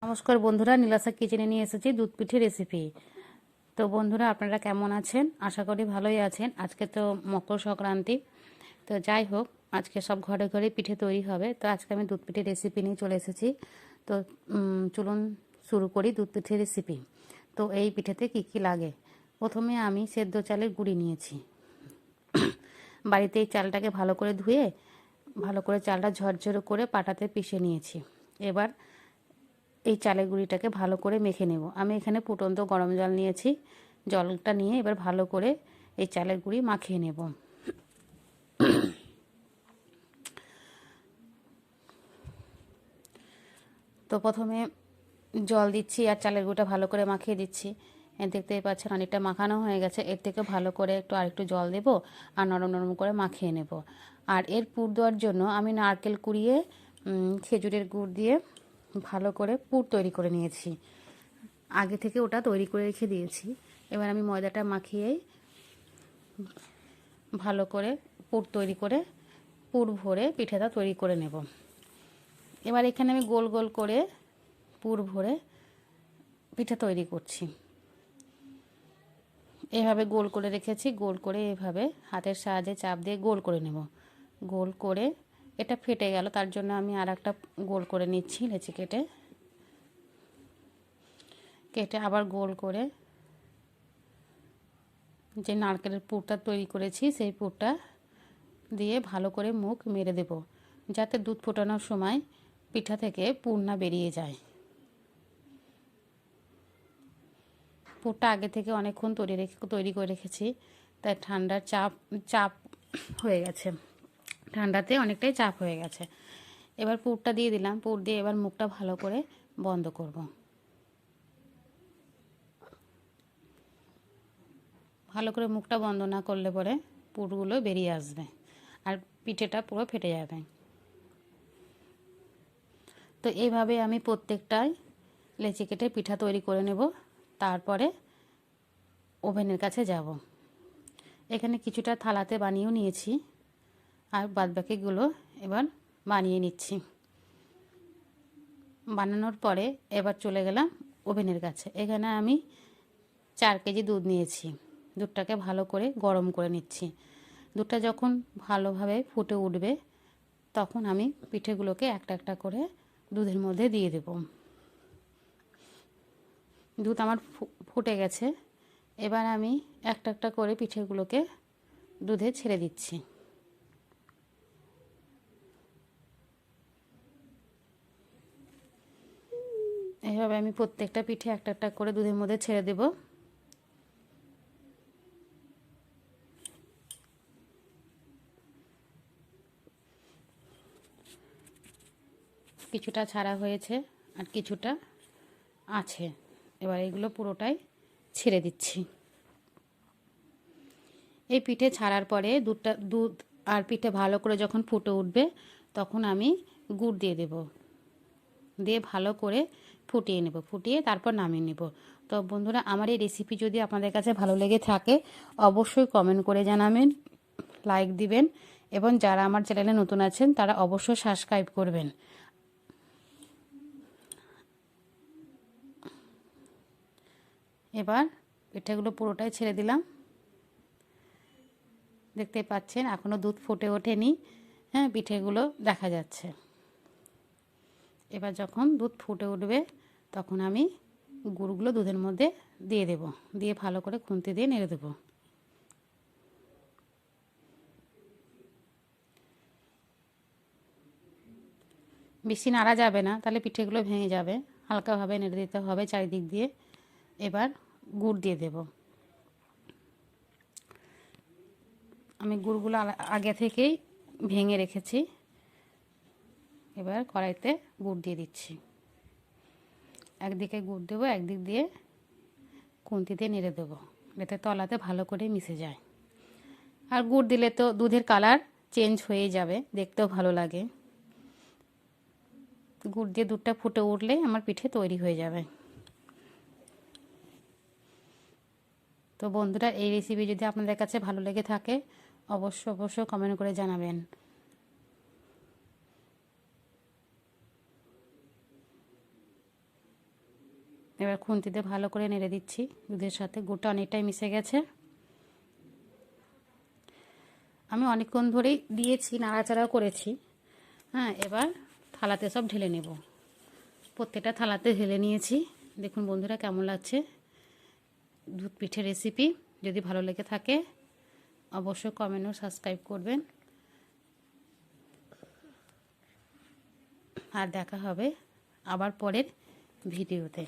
নমস্কার বন্ধুরা, নীলাশা কিচেনে নিয়ে এসেছি দুধ পিঠে রেসিপি। তো বন্ধুরা, আপনারা কেমন আছেন? আশা করি ভালোই আছেন। আজকে তো মকর সংক্রান্তি, তো যাই হোক, আজকে সব ঘরে ঘরে পিঠে তৈরি হবে। তো আজকে আমি দুধ পিঠে রেসিপি নিয়ে চলে এসেছি। তো চলুন শুরু করি দুধ পিঠে রেসিপি। তো এই পিঠেতে কি কি লাগে? প্রথমে আমি সেদ্ধ চালের গুঁড়ি নিয়েছি। বাড়িতে এই চালটাকে ভালো করে ধুয়ে ভালো করে চালটা ঝরঝরে করে পাটাতে পিষে নিয়েছি। এবার এই চালের গুঁড়িটাকে ভালো করে মেখে নেব। আমি এখানে ফুটন্ত গরম জল নিয়েছি। জলটা নিয়ে এবার ভালো করে এই চালের গুঁড়ি মাখিয়ে নেব। তো প্রথমে জল দিচ্ছি আর চালের গুঁড়িটা ভালো করে মাখিয়ে দিচ্ছি। দেখতেই পাচ্ছেন অনেকটা মাখানো হয়ে গেছে। এর থেকে ভালো করে আরেকটু জল দেব আর নরম নরম করে মাখিয়ে নেব। আর এর পুর দেওয়ার জন্য আমি নারকেল কুড়িয়ে খেজুরের গুড় দিয়ে ভালো করে পুর তৈরি করে নিয়েছি। আগে থেকে ওটা তৈরি করে রেখে দিয়েছি। এবার আমি ময়দাটা মাখিয়েই ভালো করে পুর তৈরি করে পুর ভরে পিঠেটা তৈরি করে নেব। এবার এখানে আমি গোল গোল করে পুর ভরে পিঠে তৈরি করছি। এভাবে গোল করে রেখেছি। গোল করে এভাবে হাতের সাহায্যে চাপ দিয়ে গোল করে নেব। গোল করে এটা ফেটে গেল, তার জন্য আমি আর একটা গোল করে নিচ্ছি। লেচি কেটে কেটে আবার গোল করে যে নারকেলের পুরটা তৈরি করেছি সেই পুরটা দিয়ে ভালো করে মুখ মেরে দেব, যাতে দুধ ফোটানোর সময় পিঠা থেকে পুর না বেরিয়ে যায়। পুরটা আগে থেকে অনেকক্ষণ তৈরি করে রেখেছি, তাই ঠান্ডার চাপ হয়ে গেছে। ঠান্ডাতে অনেকটাই চাপ হয়ে গেছে। এবার পুরটা দিয়ে দিলাম। পুর দিয়ে এবার মুখটা ভালো করে বন্ধ করব। ভালো করে মুখটা বন্ধ না করলে পরে পুরগুলো বেরিয়ে আসবে আর পিঠেটা পুরো ফেটে যাবে। তো এইভাবে আমি প্রত্যেকটাই লেচি কেটে পিঠা তৈরি করে নেব। তারপরে ওভেনের কাছে যাব। এখানে কিছুটা থালাতে বানিয়েও নিয়েছি আর বাদবাকিগুলো এবার বানিয়ে নিচ্ছি। বানানোর পরে এবার চলে গেলাম ওভেনের কাছে। এখানে আমি 4 কেজি দুধ নিয়েছি। দুধটাকে ভালো করে গরম করে নিচ্ছি। দুধটা যখন ভালোভাবে ফুটে উঠবে তখন আমি পিঠেগুলোকে একটা একটা করে দুধের মধ্যে দিয়ে দেব। দুধ আমার ফুটে গেছে। এবার আমি একটা একটা করে পিঠেগুলোকে দুধে ছেড়ে দিচ্ছি। এইভাবে আমি প্রত্যেকটা পিঠে একটা একটা করে দুধের মধ্যে ছেড়ে দেব। কিছুটা ছাড়া হয়েছে আর কিছুটা আছে। এবার এগুলো পুরোটাই ছেড়ে দিচ্ছি। এই পিঠে ছাড়ার পরে দুধ আর পিঠে ভালো করে যখন ফুটে উঠবে তখন আমি গুড় দিয়ে দেব। দিয়ে ভালো করে ফুটিয়ে নেব। ফুটিয়ে তারপর নামিয়ে নেব। তো বন্ধুরা, আমার এই রেসিপি যদি আপনাদের কাছে ভালো লেগে থাকে অবশ্যই কমেন্ট করে জানাবেন, লাইক দিবেন এবং যারা আমার চ্যানেলে নতুন আছেন তারা অবশ্যই সাবস্ক্রাইব করবেন। এবার পিঠেগুলো পুরোটাই ছেড়ে দিলাম। দেখতে পাচ্ছেন এখনও দুধ ফুটে ওঠেনি। হ্যাঁ, পিঠেগুলো দেখা যাচ্ছে। এবার যখন দুধ ফুটে উঠবে তখন আমি গুড়গুলো দুধের মধ্যে দিয়ে দেব। দিয়ে ভালো করে খুন্তি দিয়ে নেড়ে দেব। বেশি নাড়া যাবে না, তাহলে পিঠেগুলো ভেঙে যাবে। হালকাভাবে নেড়ে দিতে হবে চারিদিক দিয়ে। এবার গুড় দিয়ে দেব। আমি গুড়গুলো আগে থেকেই ভেঙে রেখেছি। এবার কড়াইতে গুড় দিয়ে দিচ্ছি। একদিকে গুড় দেবো, একদিক দিয়ে খুন্তি দিয়ে নেড়ে দেবো, যাতে তলাতে ভালো করে মিশে যায়। আর গুড় দিলে তো দুধের কালার চেঞ্জ হয়ে যাবে, দেখতেও ভালো লাগে। গুড় দিয়ে দুধটা ফুটে উঠলে আমার পিঠে তৈরি হয়ে যাবে। তো বন্ধুরা, এই রেসিপি যদি আপনাদের কাছে ভালো লেগে থাকে অবশ্যই কমেন্ট করে জানাবেন। এবার খুন্তিতে ভালো করে নেড়ে দিচ্ছি। দুধের সাথে গুড়টা অনেকটাই মিশে গেছে। আমি অনেকক্ষণ ধরেই দিয়েছি, নাড়াচাড়াও করেছি। হ্যাঁ, এবার থালাতে সব ঢেলে নেব। প্রত্যেকটা থালাতে ঢেলে নিয়েছি। দেখুন বন্ধুরা কেমন লাগছে দুধ পিঠে রেসিপি। যদি ভালো লেগে থাকে অবশ্যই কমেন্ট ও সাবস্ক্রাইব করবেন। আর দেখা হবে আবার পরের ভিডিওতে।